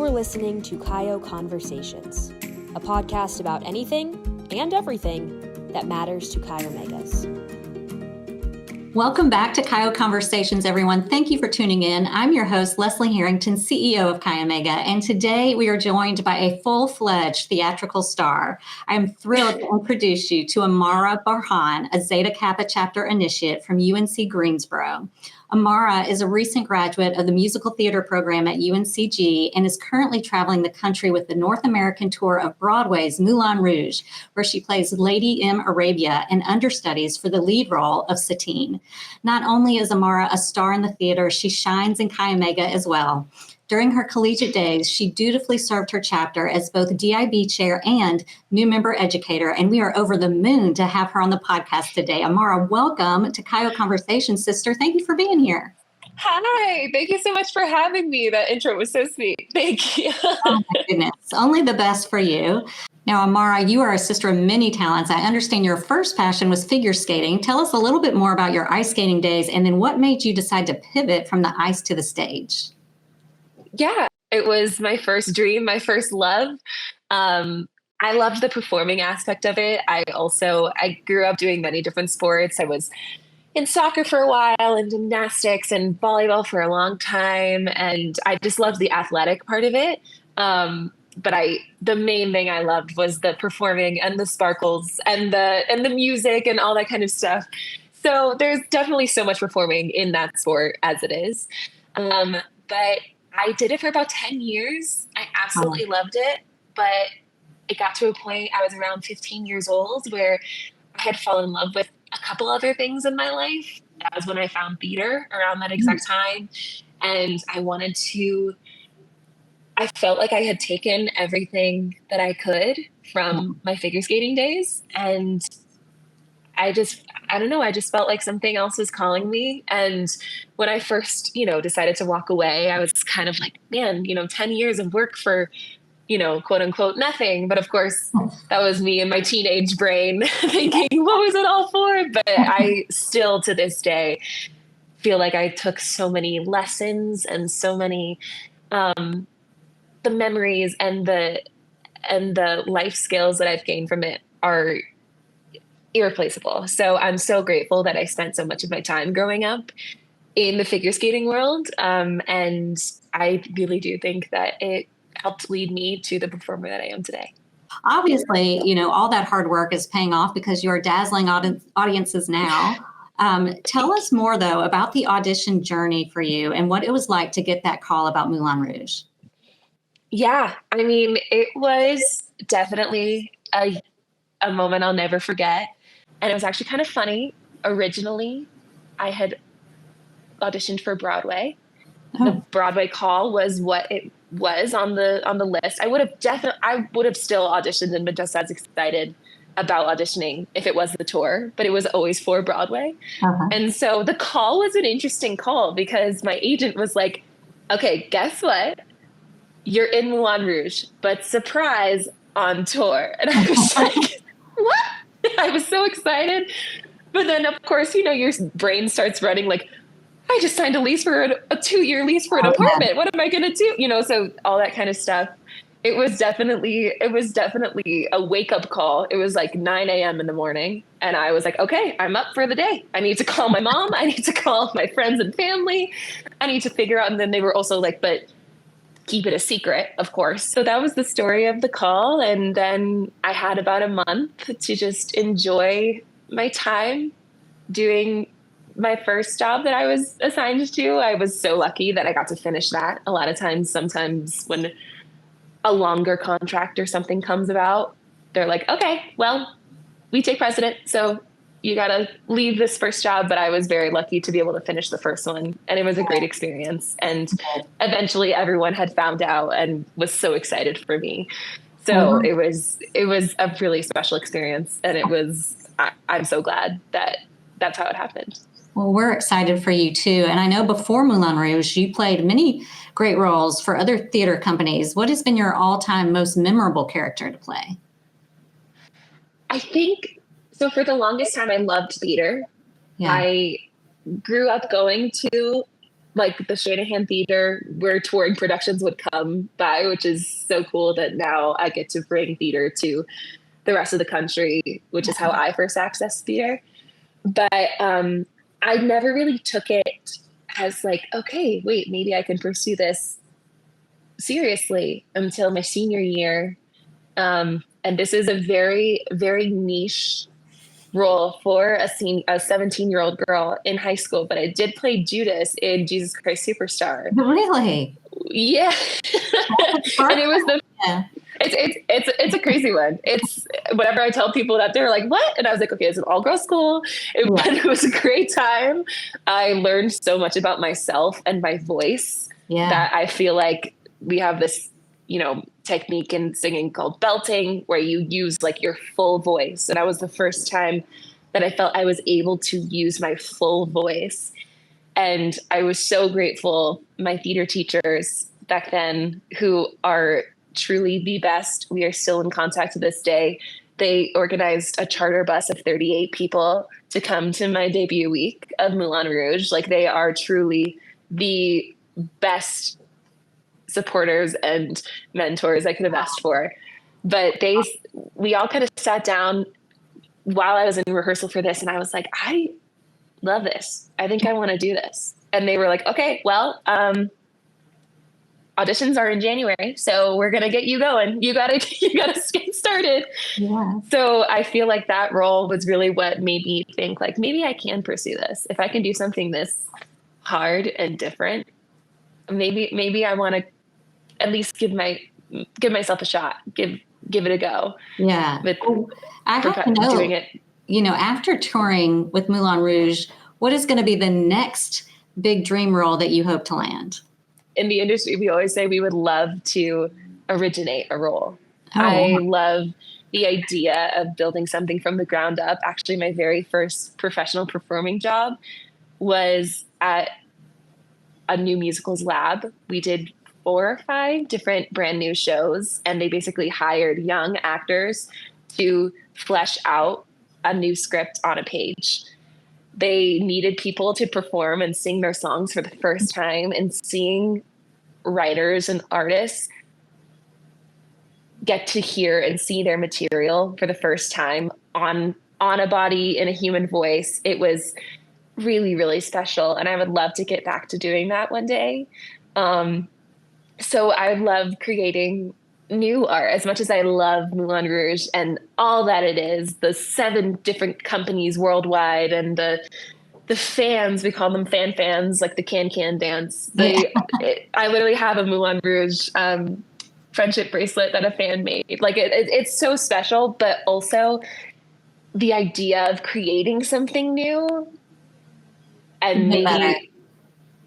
You're listening to Kaio Conversations, a podcast about anything and everything that matters to Chi Omegas. Welcome back to Kaio Conversations, everyone. Thank you for tuning in. I'm your host, Leslie Harrington, CEO of Chi Omega, and today we are joined by a full-fledged theatrical star. I am thrilled to introduce you to Amara Berhan, a Zeta Kappa chapter initiate from UNC Greensboro. Amara is a recent graduate of the musical theater program at UNCG and is currently traveling the country with the North American tour of Broadway's Moulin Rouge, where she plays Lady M. Arabia and understudies for the lead role of Satine. Not only is Amara a star in the theater, she shines in Chi Omega as well. During her collegiate days, she dutifully served her chapter as both DIB chair and new member educator, and we are over the moon to have her on the podcast today. Amara, welcome to Kaio Conversations, sister. Thank you for being here. Hi, thank you so much for having me. That intro was so sweet. Thank you. Oh my goodness, only the best for you. Now, Amara, you are a sister of many talents. I understand your first passion was figure skating. Tell us a little bit more about your ice skating days, and then what made you decide to pivot from the ice to the stage? Yeah, it was my first dream, my first love. I loved the performing aspect of it. I grew up doing many different sports. I was in soccer for a while and gymnastics and volleyball for a long time. And I just loved the athletic part of it. But the main thing I loved was the performing and the sparkles and the music and all that kind of stuff. So there's definitely so much performing in that sport as it is. But I did it for about 10 years. I absolutely loved it, but it got to a point, I was around 15 years old, where I had fallen in love with a couple other things in my life. That was when I found theater around that exact time. And I felt like I had taken everything that I could from my figure skating days. And I don't know, I just felt like something else was calling me. And when I first, decided to walk away, I was kind of like, man, 10 years of work for, quote unquote, nothing. But of course, that was me and my teenage brain thinking, what was it all for? But I still, to this day, feel like I took so many lessons and so many, the memories and the life skills that I've gained from it are irreplaceable. So I'm so grateful that I spent so much of my time growing up in the figure skating world. And I really do think that it helped lead me to the performer that I am today. Obviously, all that hard work is paying off because you're dazzling audiences now. Tell us more, though, about the audition journey for you and what it was like to get that call about Moulin Rouge. Yeah, I mean, it was definitely a moment I'll never forget. And it was actually kind of funny. Originally, I had auditioned for Broadway. The Broadway call was what it was on the list. I would have still auditioned and been just as excited about auditioning if it was the tour, but it was always for Broadway. And so the call was an interesting call because my agent was like, okay, guess what? You're in Moulin Rouge, but surprise, on tour. And I was like, what? I was so excited. But then, of course, your brain starts running like, I just signed a lease for a 2-year lease for an apartment. What am I going to do? So all that kind of stuff. It was definitely a wake up call. It was like 9 a.m. in the morning. And I was like, okay, I'm up for the day. I need to call my mom. I need to call my friends and family. I need to figure out. And then they were also like, but keep it a secret, of course. So that was the story of the call. And then I had about a month to just enjoy my time doing my first job that I was assigned to. I was so lucky that I got to finish that. A lot of times, sometimes when a longer contract or something comes about, they're like, okay, well, we take precedent. So you got to leave this first job. But I was very lucky to be able to finish the first one. And it was a great experience. And eventually everyone had found out and was so excited for me. So it was a really special experience. And I'm so glad that that's how it happened. Well, we're excited for you too. And I know before Moulin Rouge, you played many great roles for other theater companies. What has been your all-time most memorable character to play? I think, so for the longest time, I loved theater. Yeah. I grew up going to like the Shanahan Theater, where touring productions would come by, which is so cool that now I get to bring theater to the rest of the country, which is how I first accessed theater. But I never really took it as like, okay, wait, maybe I can pursue this seriously until my senior year. And this is a very, very niche role for a 17-year-old girl in high school, but I did play Judas in Jesus Christ Superstar. Really? Yeah. And it was it's a crazy one. It's whenever I tell people that, they're like, what? And I was like, okay, it's an all-girls school. It was a great time. I learned so much about myself and my voice that I feel like we have this, technique in singing called belting, where you use like your full voice. And that was the first time that I felt I was able to use my full voice. And I was so grateful. My theater teachers back then, who are truly the best, we are still in contact to this day. They organized a charter bus of 38 people to come to my debut week of Moulin Rouge. Like, they are truly the best supporters and mentors I could have asked for. But we all kind of sat down while I was in rehearsal for this, and I was like, I love this. I think I want to do this. And they were like, okay, well, auditions are in January, so we're going to get you going. You gotta get started. Yeah. So I feel like that role was really what made me think, like, maybe I can pursue this. If I can do something this hard and different, maybe I want to at least give myself a shot, give it a go. Yeah. I have to know, doing it. After touring with Moulin Rouge, what is going to be the next big dream role that you hope to land? In the industry, we always say we would love to originate a role. I love the idea of building something from the ground up. Actually, my very first professional performing job was at a new musicals lab. We did 4 or 5 different brand new shows, and they basically hired young actors to flesh out a new script on a page. They needed people to perform and sing their songs for the first time, and seeing writers and artists get to hear and see their material for the first time on a body in a human voice. It was really, really special. And I would love to get back to doing that one day. So I love creating new art as much as I love Moulin Rouge and all that it is, the 7 different companies worldwide, and the fans, we call them fans, like the can dance. I literally have a Moulin Rouge friendship bracelet that a fan made. Like it's so special, but also the idea of creating something new and maybe,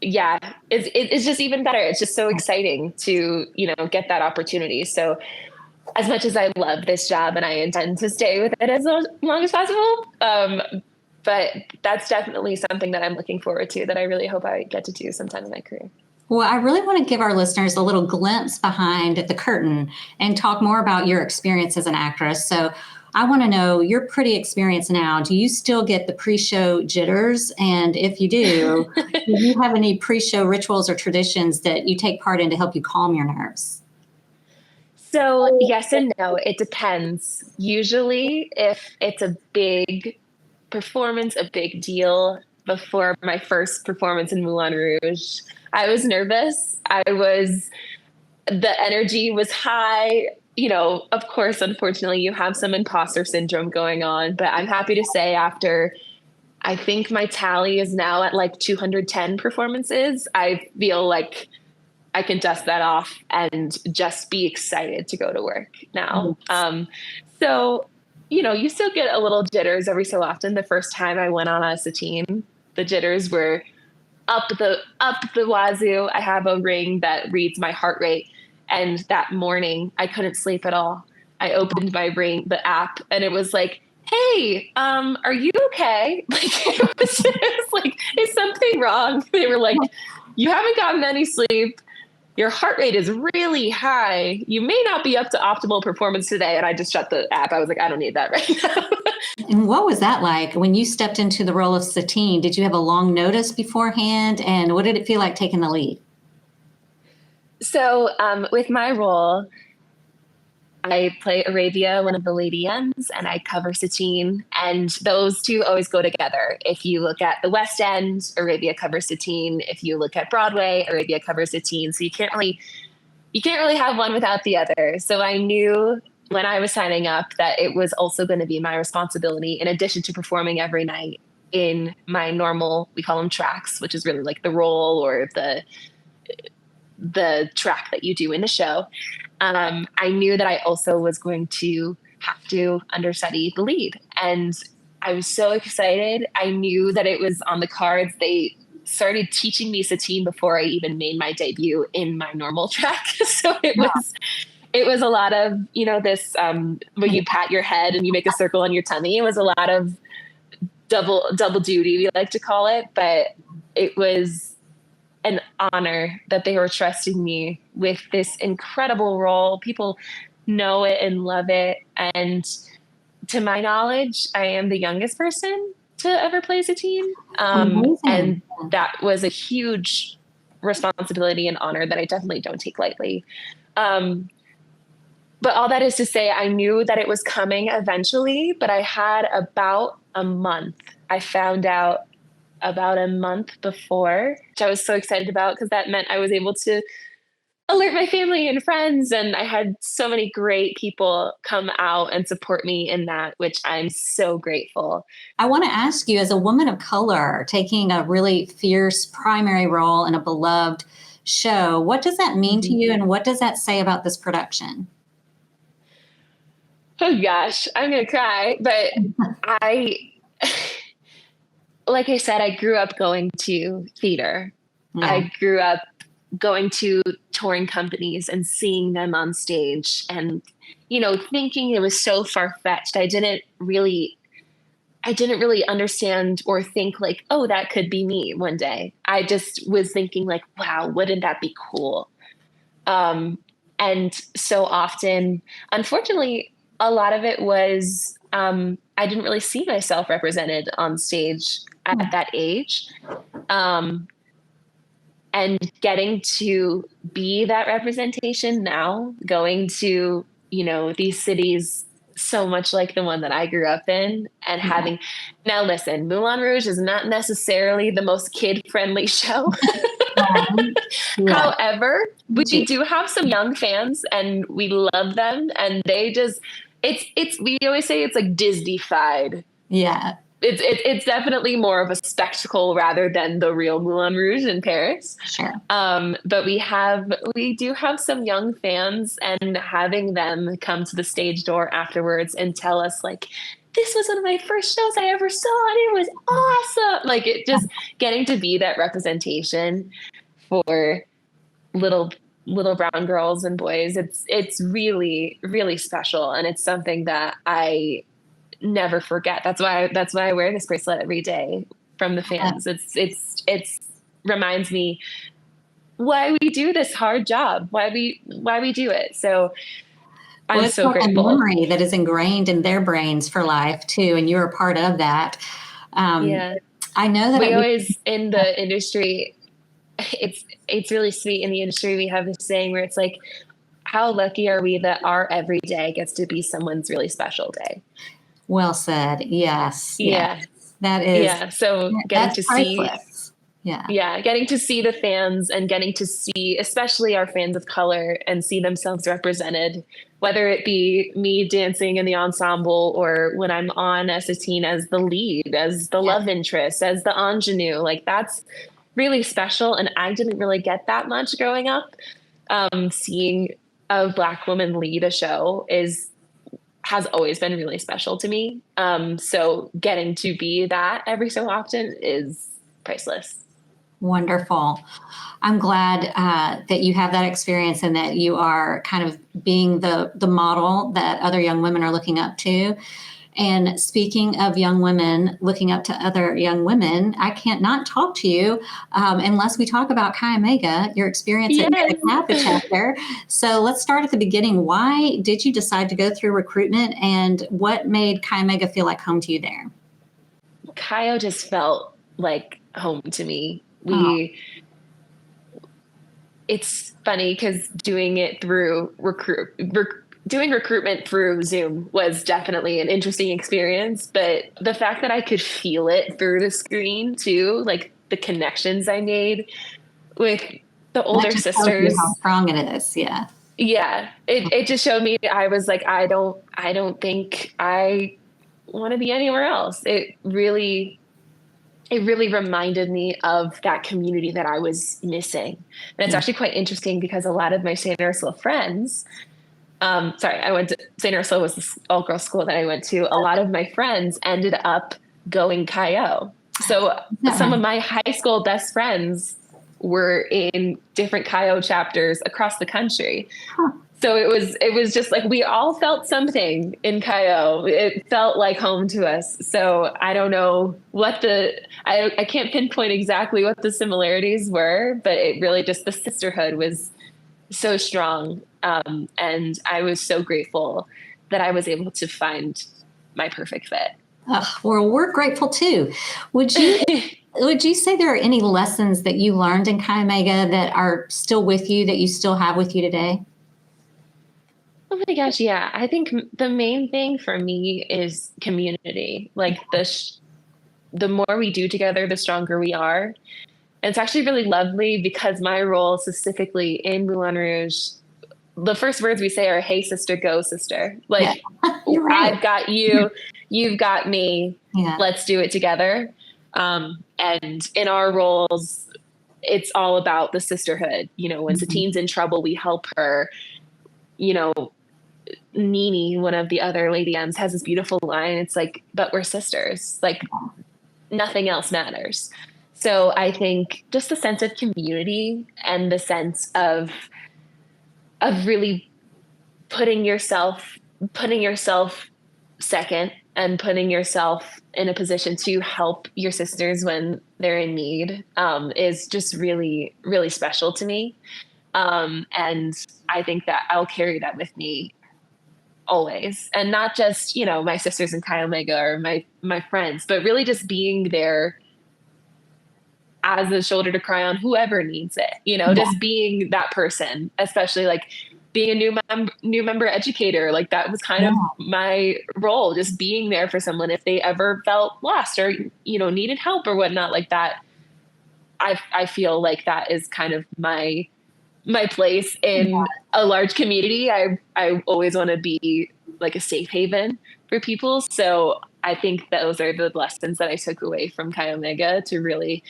it's just even better. It's just so exciting to, get that opportunity. So as much as I love this job and I intend to stay with it as long as possible, but that's definitely something that I'm looking forward to, that I really hope I get to do sometime in my career. Well, I really want to give our listeners a little glimpse behind the curtain and talk more about your experience as an actress. So I want to know, you're pretty experienced now. Do you still get the pre-show jitters? And if you do, do you have any pre-show rituals or traditions that you take part in to help you calm your nerves? So yes and no, it depends. Usually if it's a big performance, a big deal, before my first performance in Moulin Rouge, I was nervous. The energy was high. Of course, unfortunately, you have some imposter syndrome going on, but I'm happy to say after, I think my tally is now at like 210 performances, I feel like I can dust that off and just be excited to go to work now. So, you still get a little jitters every so often. The first time I went on as a team, the jitters were up the wazoo. I have a ring that reads my heart rate. And that morning I couldn't sleep at all. I opened my ring, the app, and it was like, hey, are you okay? Like, it was like, is something wrong? They were like, you haven't gotten any sleep. Your heart rate is really high. You may not be up to optimal performance today. And I just shut the app. I was like, I don't need that right now. And what was that like when you stepped into the role of Satine? Did you have a long notice beforehand? And what did it feel like taking the lead? So with my role, I play Arabia, one of the Lady M's, and I cover Satine. And those two always go together. If you look at the West End, Arabia covers Satine. If you look at Broadway, Arabia covers Satine. So you can't really have one without the other. So I knew when I was signing up that it was also going to be my responsibility, in addition to performing every night in my normal, we call them tracks, which is really like the role or the track that you do in the show. I knew that I also was going to have to understudy the lead. And I was so excited. I knew that it was on the cards. They started teaching me Satine before I even made my debut in my normal track. So it was a lot of, this, where you pat your head and you make a circle on your tummy. It was a lot of double duty, we like to call it, but it was an honor that they were trusting me with this incredible role. People know it and love it. And to my knowledge, I am the youngest person to ever play Satine. And that was a huge responsibility and honor that I definitely don't take lightly. But all that is to say, I knew that it was coming eventually, but I had about a month. I found out about a month before, which I was so excited about because that meant I was able to alert my family and friends. And I had so many great people come out and support me in that, which I'm so grateful. I want to ask you, as a woman of color, taking a really fierce primary role in a beloved show, what does that mean to you? And what does that say about this production? Oh gosh, I'm going to cry. But like I said, I grew up going to theater. Yeah. I grew up going to touring companies and seeing them on stage and, thinking it was so far-fetched. I didn't really understand or think like, oh, that could be me one day. I just was thinking like, wow, wouldn't that be cool? And so often, unfortunately, a lot of it was, I didn't really see myself represented on stage at that age. And getting to be that representation now, going to, these cities so much like the one that I grew up in and having, now listen, Moulin Rouge is not necessarily the most kid-friendly show. However, we do have some young fans and we love them, and they just, we always say it's like Disney-fied. Yeah. It's definitely more of a spectacle rather than the real Moulin Rouge in Paris. Sure. But we do have some young fans, and having them come to the stage door afterwards and tell us like, this was one of my first shows I ever saw and it was awesome. Like, it just getting to be that representation for little brown girls and boys. It's really, really special. And it's something that I never forget. That's why I wear this bracelet every day from the fans. It's reminds me why we do this hard job, why we do it. So I'm so grateful. A memory that is ingrained in their brains for life too, and you're a part of that. I know that we always in the industry. It's really sweet in the industry. We have this saying where it's like, how lucky are we that our every day gets to be someone's really special day? Well said. Yes. Yeah. Yes. That is. Yeah. So getting to priceless. getting to see the fans and getting to see, especially our fans of color, and see themselves represented, whether it be me dancing in the ensemble or when I'm on as Satine as the lead, as the love interest, as the ingenue. Like, that's really special. And I didn't really get that much growing up. Seeing a Black woman lead a show has always been really special to me. So getting to be that every so often is priceless. Wonderful. I'm glad that you have that experience and that you are kind of being the model that other young women are looking up to. And speaking of young women looking up to other young women, I can't not talk to you unless we talk about Chi Omega, your experience at Yes. the Kappa chapter. So let's start at the beginning. Why did you decide to go through recruitment, and what made Chi Omega feel like home to you there? Chi just felt like home to me. It's funny because doing it through doing recruitment through Zoom was definitely an interesting experience, but the fact that I could feel it through the screen too, like the connections I made with the older That just sisters. tells you how strong it is. Yeah. Yeah. It just showed me I was like, I don't think I want to be anywhere else. It really reminded me of that community that I was missing. And it's actually quite interesting because a lot of my St. Ursula friends, I went to St. Ursula was this all-girls school that I went to. A lot of my friends ended up going Chi-O. So some of my high school best friends were in different Chi-O chapters across the country. Huh. So it was just like we all felt something in Chi-O. It felt like home to us. So I don't know what I can't pinpoint exactly what the similarities were, but it really just the sisterhood was so strong. And I was so grateful that I was able to find my perfect fit. Well, we're grateful too. Would you say there are any lessons that you learned in Chi Omega that are still with you, that you still have with you today? Oh my gosh, yeah. I think the main thing for me is community. Like the more we do together, the stronger we are. And it's actually really lovely because my role specifically in Moulin Rouge, the first words we say are, "Hey, sister, go, sister." Like, You're right. I've got you, you've got me. Yeah. Let's do it together. And in our roles, it's all about the sisterhood. You know, when Satine's in trouble, we help her. You know, Nini, one of the other Lady M's, has this beautiful line. It's like, but we're sisters. Like, nothing else matters. So I think just the sense of community and the sense of really putting yourself second and putting yourself in a position to help your sisters when they're in need is just really, really special to me. And I think that I'll carry that with me always. And not just, my sisters in Chi Omega or my friends, but really just being there as a shoulder to cry on whoever needs it, just being that person, especially like being a new member educator. Like that was kind of my role, just being there for someone if they ever felt lost or, needed help or whatnot like that. I feel like that is kind of my place in a large community. I always want to be like a safe haven for people. So I think those are the lessons that I took away from Chi Omega to really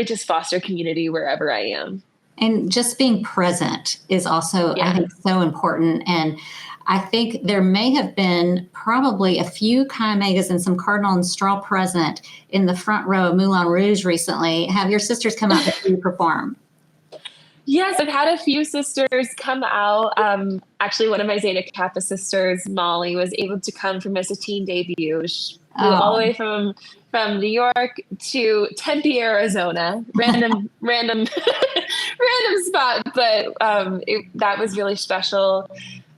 just foster community wherever I am. And just being present is also, I think, so important. And I think there may have been probably a few Chi Omegas and some Cardinal and Straw present in the front row of Moulin Rouge recently. Have your sisters come out to see you perform? Yes, I've had a few sisters come out. Actually, one of my Zeta Kappa sisters, Molly, was able to come for my Satine debut. She flew all the way from New York to Tempe, Arizona. Random spot, but that was really special.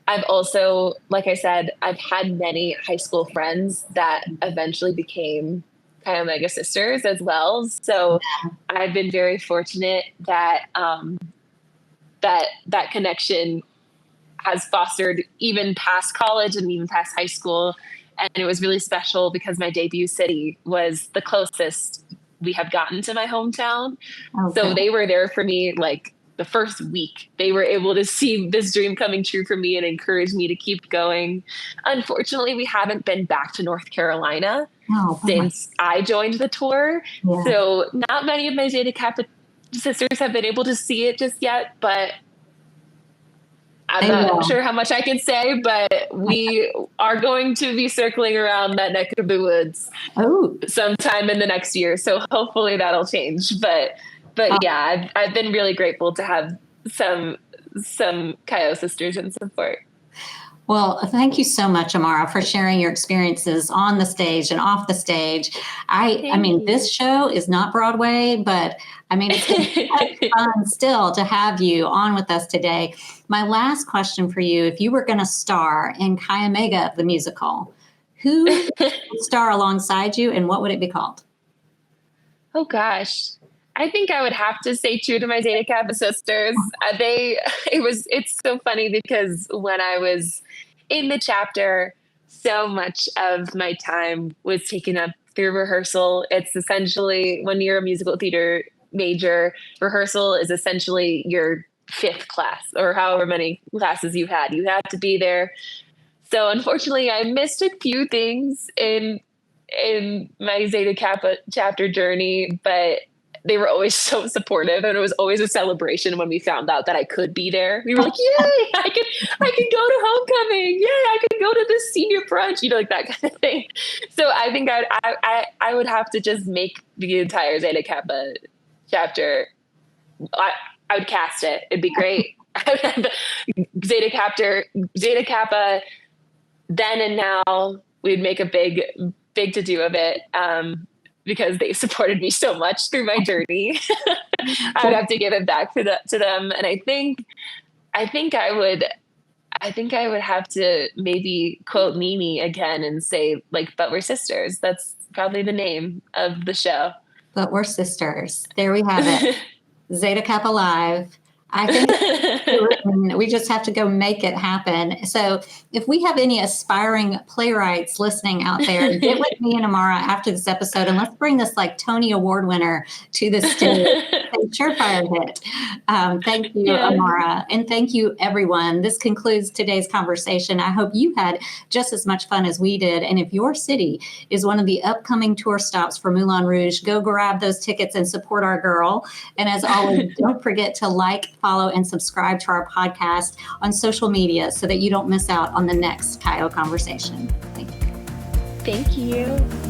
I've also, like I said, I've had many high school friends that eventually became Chi Omega sisters as well. So I've been very fortunate that that connection has fostered even past college and even past high school. And it was really special because my debut city was the closest we have gotten to my hometown. Okay. So they were there for me like the first week. They were able to see this dream coming true for me and encourage me to keep going. Unfortunately, we haven't been back to North Carolina since I joined the tour. Yeah. So not many of my Zeta Kappa sisters have been able to see it just yet, but I'm not sure how much I can say, but we are going to be circling around that neck of the woods sometime in the next year. So hopefully that'll change. But yeah, I've been really grateful to have some Chi-O sisters in support. Well, thank you so much, Amara, for sharing your experiences on the stage and off the stage. I mean, this show is not Broadway, but I mean, it's been fun still to have you on with us today. My last question for you, if you were going to star in Chi Omega, the musical, who would star alongside you and what would it be called? Oh gosh. I think I would have to say true to my Zeta Kappa sisters. It's so funny because when I was in the chapter, so much of my time was taken up through rehearsal. It's essentially, when you're a musical theater major, rehearsal is essentially your fifth class or however many classes you had. You had to be there. So unfortunately, I missed a few things in my Zeta Kappa chapter journey, but they were always so supportive, and it was always a celebration when we found out that I could be there. We were like, "Yay! I can go to homecoming! Yay! I can go to this senior brunch!" Like that kind of thing. So I think I would have to just make the entire Zeta Kappa chapter. I would cast it. It'd be great. Zeta Kappa. Then and now, we'd make a big to do of it. Because they supported me so much through my journey. I would have to give it back to them. And I think I would have to maybe quote Mimi again and say, like, "But we're sisters." That's probably the name of the show. But we're sisters. There we have it. Zeta Kappa Live. I think we just have to go make it happen. So if we have any aspiring playwrights listening out there, get with me and Amara after this episode, and let's bring this like Tony Award winner to the stage. Surefire hit. Thank you, Amara. And thank you, everyone. This concludes today's conversation. I hope you had just as much fun as we did. And if your city is one of the upcoming tour stops for Moulin Rouge, go grab those tickets and support our girl. And as always, don't forget to like, follow, and subscribe to our podcast on social media so that you don't miss out on the next Chi O conversation. Thank you. Thank you.